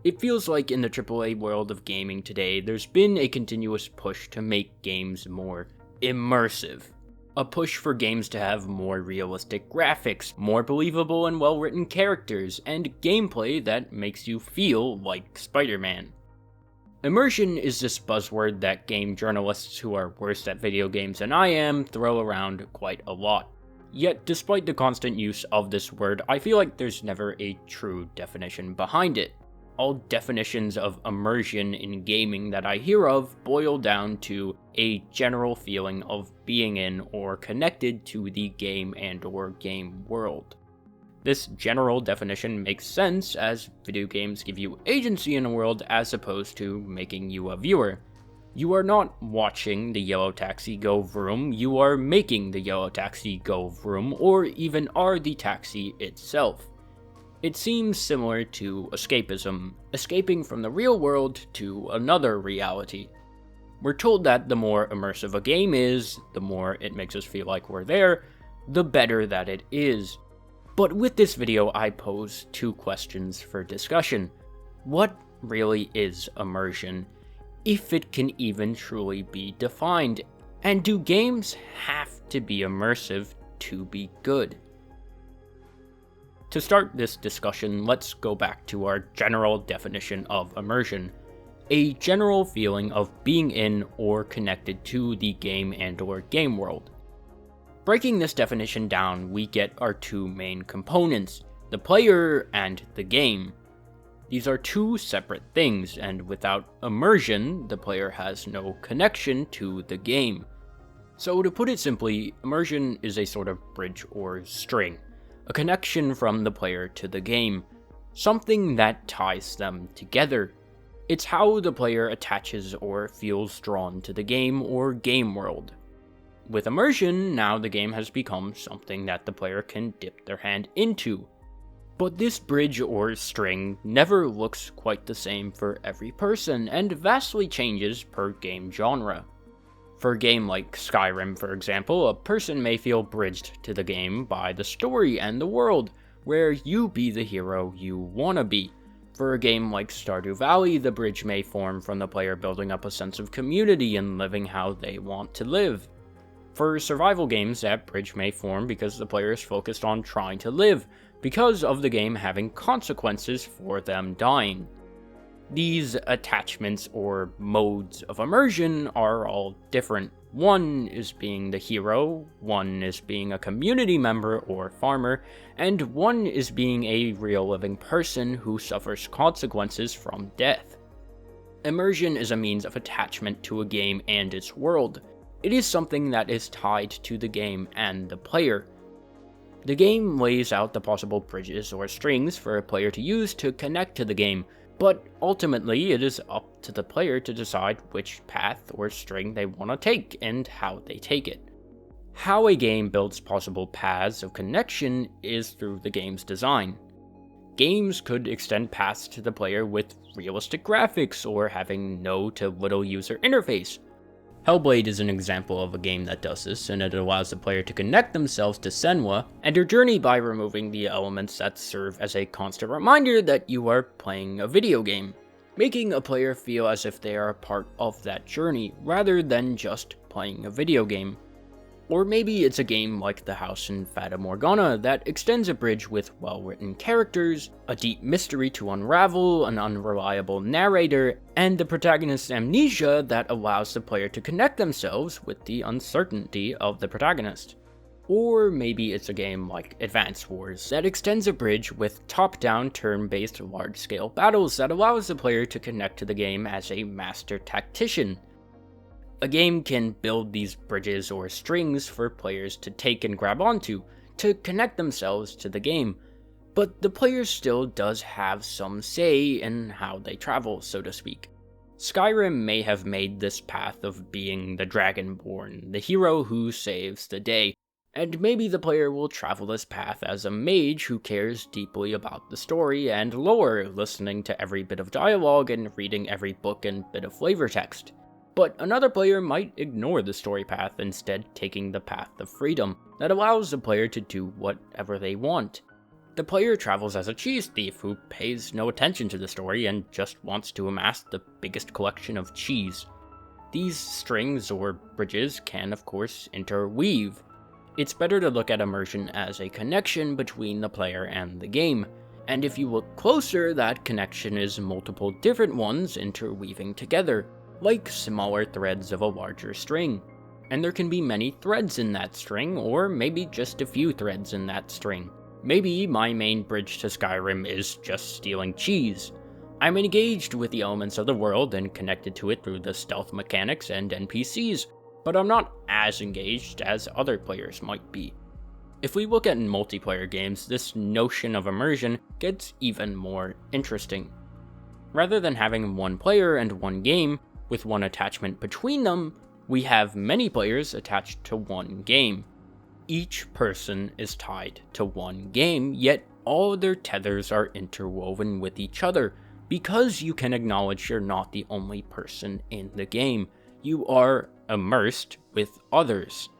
It feels like in the AAA world of gaming today, there's been a continuous push to make games more immersive. A push for games to have more realistic graphics, more believable and well-written characters, and gameplay that makes you feel like Spider-Man. Immersion is this buzzword that game journalists who are worse at video games than I am throw around quite a lot. Yet, despite the constant use of this word, I feel like there's never a true definition behind it. All definitions of immersion in gaming that I hear of boil down to a general feeling of being in or connected to the game and/or game world. This general definition makes sense as video games give you agency in a world as opposed to making you a viewer. You are not watching the yellow taxi go vroom, you are making the yellow taxi go vroom, or even are the taxi itself. It seems similar to escapism, escaping from the real world to another reality. We're told that the more immersive a game is, the more it makes us feel like we're there, the better that it is. But with this video, I pose two questions for discussion. What really is immersion, if it can even truly be defined? And do games have to be immersive to be good? To start this discussion, let's go back to our general definition of immersion. A general feeling of being in or connected to the game and/or game world. Breaking this definition down, we get our two main components, the player and the game. These are two separate things, and without immersion, the player has no connection to the game. So to put it simply, immersion is a sort of bridge or string, a connection from the player to the game, something that ties them together. It's how the player attaches or feels drawn to the game or game world. With immersion, now the game has become something that the player can dip their hand into. But this bridge or string never looks quite the same for every person, and vastly changes per game genre. For a game like Skyrim, for example, a person may feel bridged to the game by the story and the world, where you be the hero you wanna be. For a game like Stardew Valley, the bridge may form from the player building up a sense of community and living how they want to live. For survival games, that bridge may form because the player is focused on trying to live, because of the game having consequences for them dying. These attachments or modes of immersion are all different. One is being the hero, one is being a community member or farmer, and one is being a real living person who suffers consequences from death. Immersion is a means of attachment to a game and its world. It is something that is tied to the game and the player. The game lays out the possible bridges or strings for a player to use to connect to the game, but ultimately it is up to the player to decide which path or string they want to take and how they take it. How a game builds possible paths of connection is through the game's design. Games could extend paths to the player with realistic graphics or having no to little user interface. Hellblade is an example of a game that does this, and it allows the player to connect themselves to Senua and her journey by removing the elements that serve as a constant reminder that you are playing a video game, making a player feel as if they are a part of that journey, rather than just playing a video game. Or maybe it's a game like The House in Fata Morgana that extends a bridge with well-written characters, a deep mystery to unravel, an unreliable narrator, and the protagonist's amnesia that allows the player to connect themselves with the uncertainty of the protagonist. Or maybe it's a game like Advance Wars that extends a bridge with top-down turn-based large-scale battles that allows the player to connect to the game as a master tactician. A game can build these bridges or strings for players to take and grab onto, to connect themselves to the game, but the player still does have some say in how they travel, so to speak. Skyrim may have made this path of being the Dragonborn, the hero who saves the day, and maybe the player will travel this path as a mage who cares deeply about the story and lore, listening to every bit of dialogue and reading every book and bit of flavor text. But another player might ignore the story path, instead taking the path of freedom that allows the player to do whatever they want. The player travels as a cheese thief who pays no attention to the story and just wants to amass the biggest collection of cheese. These strings or bridges can, of course, interweave. It's better to look at immersion as a connection between the player and the game, and if you look closer, that connection is multiple different ones interweaving together, like smaller threads of a larger string. And there can be many threads in that string, or maybe just a few threads in that string. Maybe my main bridge to Skyrim is just stealing cheese. I'm engaged with the elements of the world and connected to it through the stealth mechanics and NPCs, but I'm not as engaged as other players might be. If we look at multiplayer games, this notion of immersion gets even more interesting. Rather than having one player and one game, with one attachment between them, we have many players attached to one game. Each person is tied to one game, yet all their tethers are interwoven with each other, because you can acknowledge you're not the only person in the game. You are immersed with others.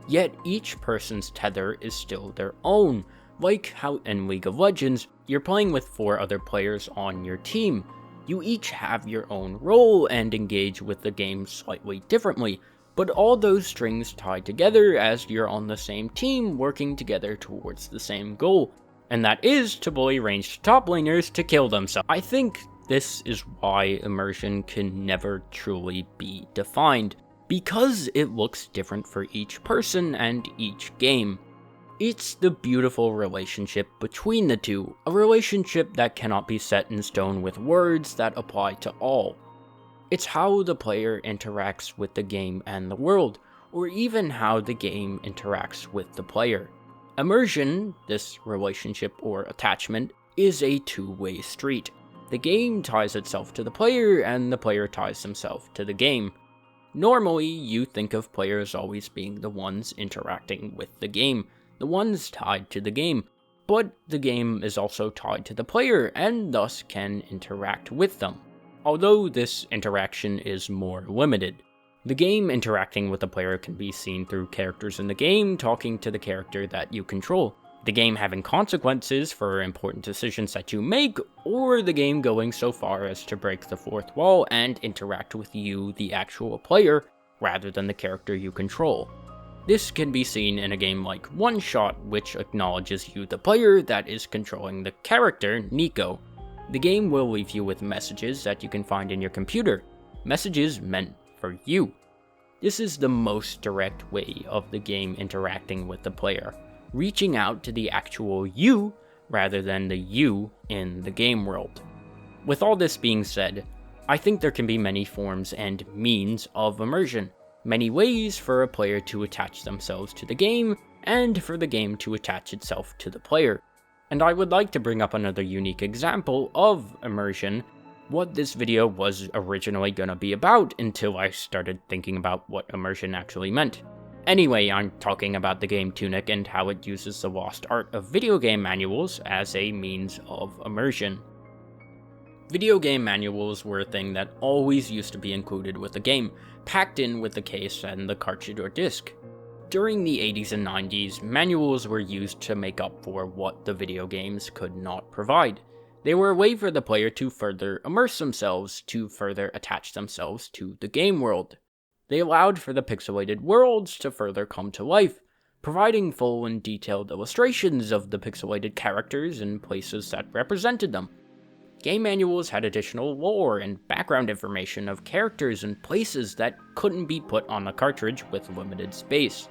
Yet each person's tether is still their own, like how in League of Legends, you're playing with 4 other players on your team. You each have your own role and engage with the game slightly differently, but all those strings tie together as you're on the same team working together towards the same goal, and that is to bully ranged top laners to kill themselves. I think this is why immersion can never truly be defined, because it looks different for each person and each game. It's the beautiful relationship between the two, a relationship that cannot be set in stone with words that apply to all. It's how the player interacts with the game and the world, or even how the game interacts with the player. Immersion, this relationship or attachment, is a two-way street. The game ties itself to the player, and the player ties himself to the game. Normally, you think of players always being the ones interacting with the game, the ones tied to the game, but the game is also tied to the player, and thus can interact with them. Although this interaction is more limited. The game interacting with the player can be seen through characters in the game talking to the character that you control, the game having consequences for important decisions that you make, or the game going so far as to break the fourth wall and interact with you, the actual player, rather than the character you control. This can be seen in a game like One Shot, which acknowledges you, the player, that is controlling the character, Nico. The game will leave you with messages that you can find in your computer, messages meant for you. This is the most direct way of the game interacting with the player, reaching out to the actual you rather than the you in the game world. With all this being said, I think there can be many forms and means of immersion, many ways for a player to attach themselves to the game, and for the game to attach itself to the player. And I would like to bring up another unique example of immersion, what this video was originally gonna be about until I started thinking about what immersion actually meant. Anyway, I'm talking about the game Tunic and how it uses the lost art of video game manuals as a means of immersion. Video game manuals were a thing that always used to be included with the game, packed in with the case and the cartridge or disc. During the 80s and 90s, manuals were used to make up for what the video games could not provide. They were a way for the player to further immerse themselves, to further attach themselves to the game world. They allowed for the pixelated worlds to further come to life, providing full and detailed illustrations of the pixelated characters and places that represented them. Game manuals had additional lore and background information of characters and places that couldn't be put on a cartridge with limited space.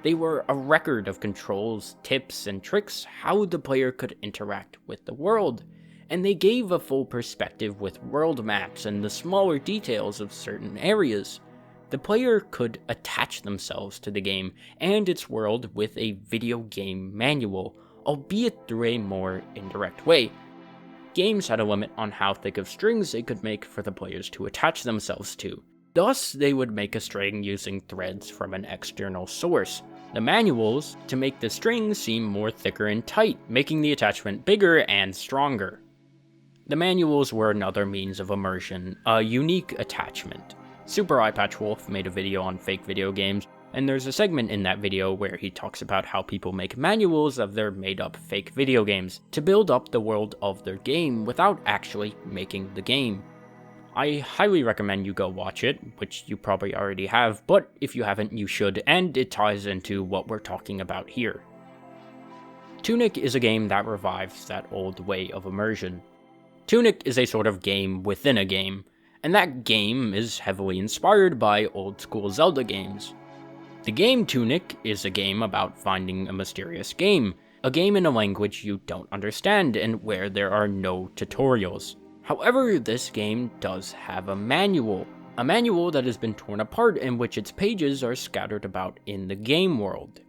They were a record of controls, tips, and tricks how the player could interact with the world, and they gave a full perspective with world maps and the smaller details of certain areas. The player could attach themselves to the game and its world with a video game manual, albeit through a more indirect way. Games had a limit on how thick of strings they could make for the players to attach themselves to. Thus, they would make a string using threads from an external source, the manuals, to make the string seem more thicker and tight, making the attachment bigger and stronger. The manuals were another means of immersion, a unique attachment. Super Eyepatch Wolf made a video on fake video games, and there's a segment in that video where he talks about how people make manuals of their made-up fake video games to build up the world of their game without actually making the game. I highly recommend you go watch it, which you probably already have, but if you haven't, you should, and it ties into what we're talking about here. Tunic is a game that revives that old way of immersion. Tunic is a sort of game within a game, and that game is heavily inspired by old-school Zelda games. The game Tunic is a game about finding a mysterious game, a game in a language you don't understand and where there are no tutorials. However, this game does have a manual that has been torn apart in which its pages are scattered about in the game world.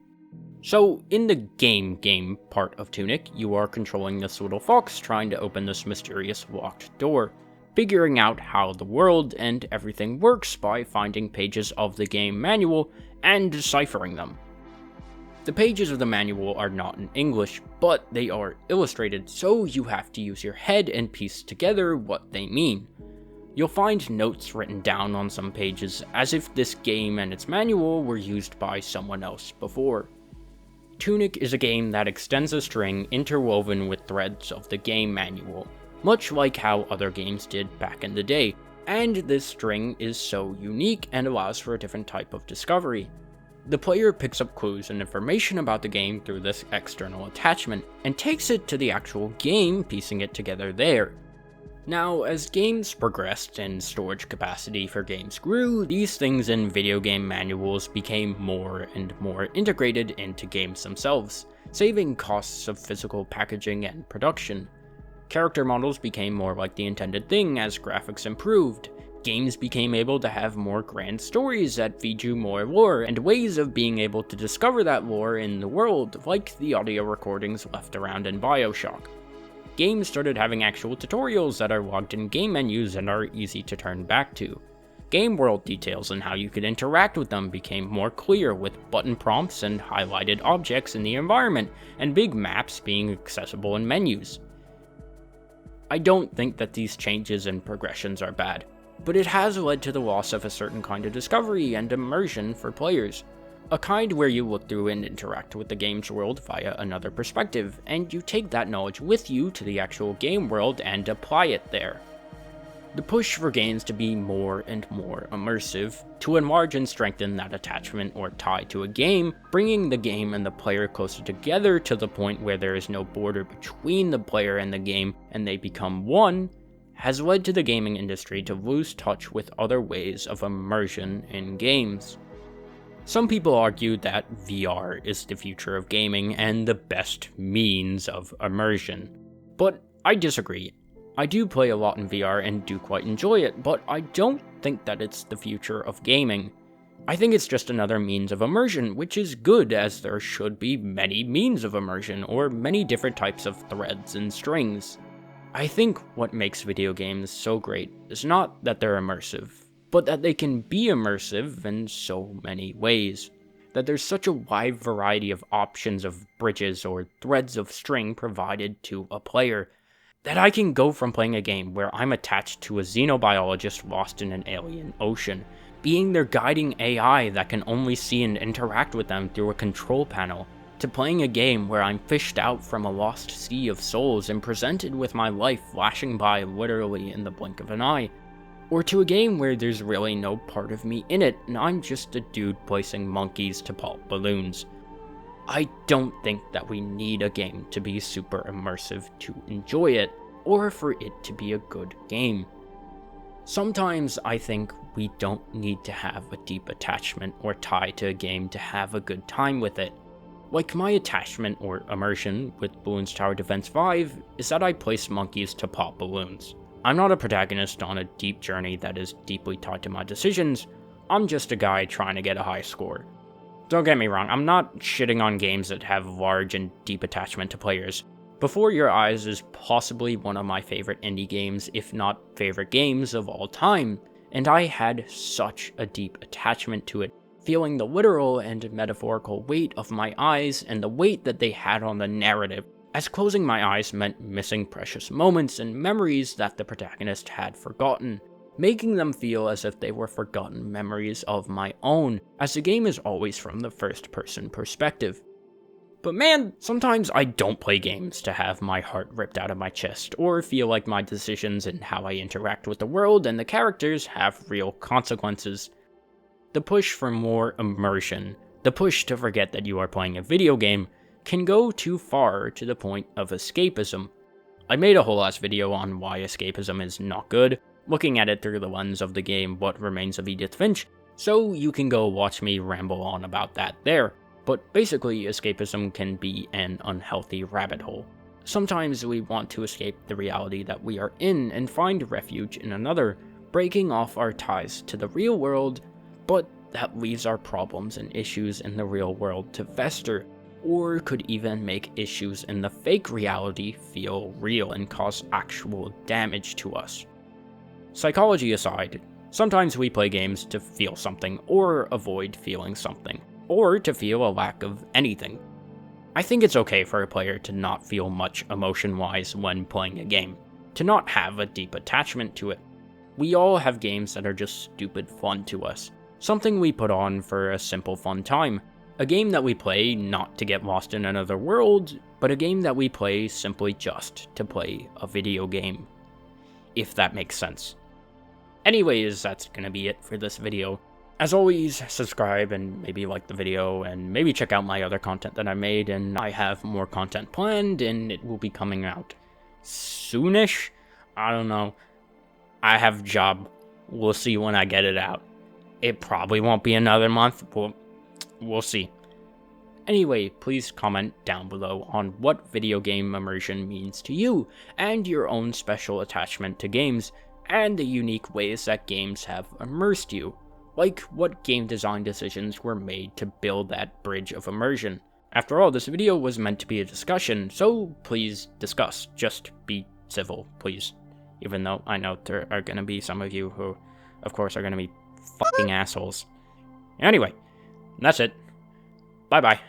So, in the game part of Tunic, you are controlling this little fox trying to open this mysterious locked door, figuring out how the world and everything works by finding pages of the game manual and deciphering them. The pages of the manual are not in English, but they are illustrated, so you have to use your head and piece together what they mean. You'll find notes written down on some pages as if this game and its manual were used by someone else before. Tunic is a game that extends a string interwoven with threads of the game manual, much like how other games did back in the day, and this string is so unique and allows for a different type of discovery. The player picks up clues and information about the game through this external attachment, and takes it to the actual game, piecing it together there. Now, as games progressed and storage capacity for games grew, these things in video game manuals became more and more integrated into games themselves, saving costs of physical packaging and production. Character models became more like the intended thing as graphics improved. Games became able to have more grand stories that feed you more lore, and ways of being able to discover that lore in the world, like the audio recordings left around in BioShock. Games started having actual tutorials that are logged in game menus and are easy to turn back to. Game world details and how you could interact with them became more clear, with button prompts and highlighted objects in the environment, and big maps being accessible in menus. I don't think that these changes and progressions are bad, but it has led to the loss of a certain kind of discovery and immersion for players. A kind where you look through and interact with the game's world via another perspective, and you take that knowledge with you to the actual game world and apply it there. The push for games to be more and more immersive, to enlarge and strengthen that attachment or tie to a game, bringing the game and the player closer together to the point where there is no border between the player and the game and they become one, has led to the gaming industry to lose touch with other ways of immersion in games. Some people argue that VR is the future of gaming and the best means of immersion, but I disagree. I do play a lot in VR and do quite enjoy it, but I don't think that it's the future of gaming. I think it's just another means of immersion, which is good, as there should be many means of immersion, or many different types of threads and strings. I think what makes video games so great is not that they're immersive, but that they can be immersive in so many ways. That there's such a wide variety of options of bridges or threads of string provided to a player, that I can go from playing a game where I'm attached to a xenobiologist lost in an alien ocean, being their guiding AI that can only see and interact with them through a control panel, to playing a game where I'm fished out from a lost sea of souls and presented with my life flashing by literally in the blink of an eye. Or to a game where there's really no part of me in it, and I'm just a dude placing monkeys to pop balloons. I don't think that we need a game to be super immersive to enjoy it, or for it to be a good game. Sometimes I think we don't need to have a deep attachment or tie to a game to have a good time with it. Like my attachment or immersion with Bloons Tower Defense 5 is that I place monkeys to pop balloons. I'm not a protagonist on a deep journey that is deeply tied to my decisions, I'm just a guy trying to get a high score. Don't get me wrong, I'm not shitting on games that have large and deep attachment to players. Before Your Eyes is possibly one of my favorite indie games, if not favorite games of all time, and I had such a deep attachment to it, feeling the literal and metaphorical weight of my eyes and the weight that they had on the narrative, as closing my eyes meant missing precious moments and memories that the protagonist had forgotten. making them feel as if they were forgotten memories of my own, as the game is always from the first-person perspective. But man, sometimes I don't play games to have my heart ripped out of my chest, or feel like my decisions and how I interact with the world and the characters have real consequences. The push for more immersion, the push to forget that you are playing a video game, can go too far to the point of escapism. I made a whole ass video on why escapism is not good, looking at it through the lens of the game What Remains of Edith Finch, so you can go watch me ramble on about that there. But basically, escapism can be an unhealthy rabbit hole. Sometimes we want to escape the reality that we are in and find refuge in another, breaking off our ties to the real world, but that leaves our problems and issues in the real world to fester, or could even make issues in the fake reality feel real and cause actual damage to us. Psychology aside, sometimes we play games to feel something or avoid feeling something, or to feel a lack of anything. I think it's okay for a player to not feel much emotion-wise when playing a game, to not have a deep attachment to it. We all have games that are just stupid fun to us, something we put on for a simple fun time, a game that we play not to get lost in another world, but a game that we play simply just to play a video game. If that makes sense. Anyways, that's gonna be it for this video. As always, subscribe and maybe like the video, and maybe check out my other content that I made, and I have more content planned, and it will be coming out soonish? I don't know. I have a job. We'll see when I get it out. It probably won't be another month, but we'll see. Anyway, please comment down below on what video game immersion means to you, and your own special attachment to games, and the unique ways that games have immersed you. Like, what game design decisions were made to build that bridge of immersion. After all, this video was meant to be a discussion, so please discuss. Just be civil, please. Even though I know there are gonna be some of you who, of course, are gonna be fucking assholes. Anyway, that's it. Bye-bye.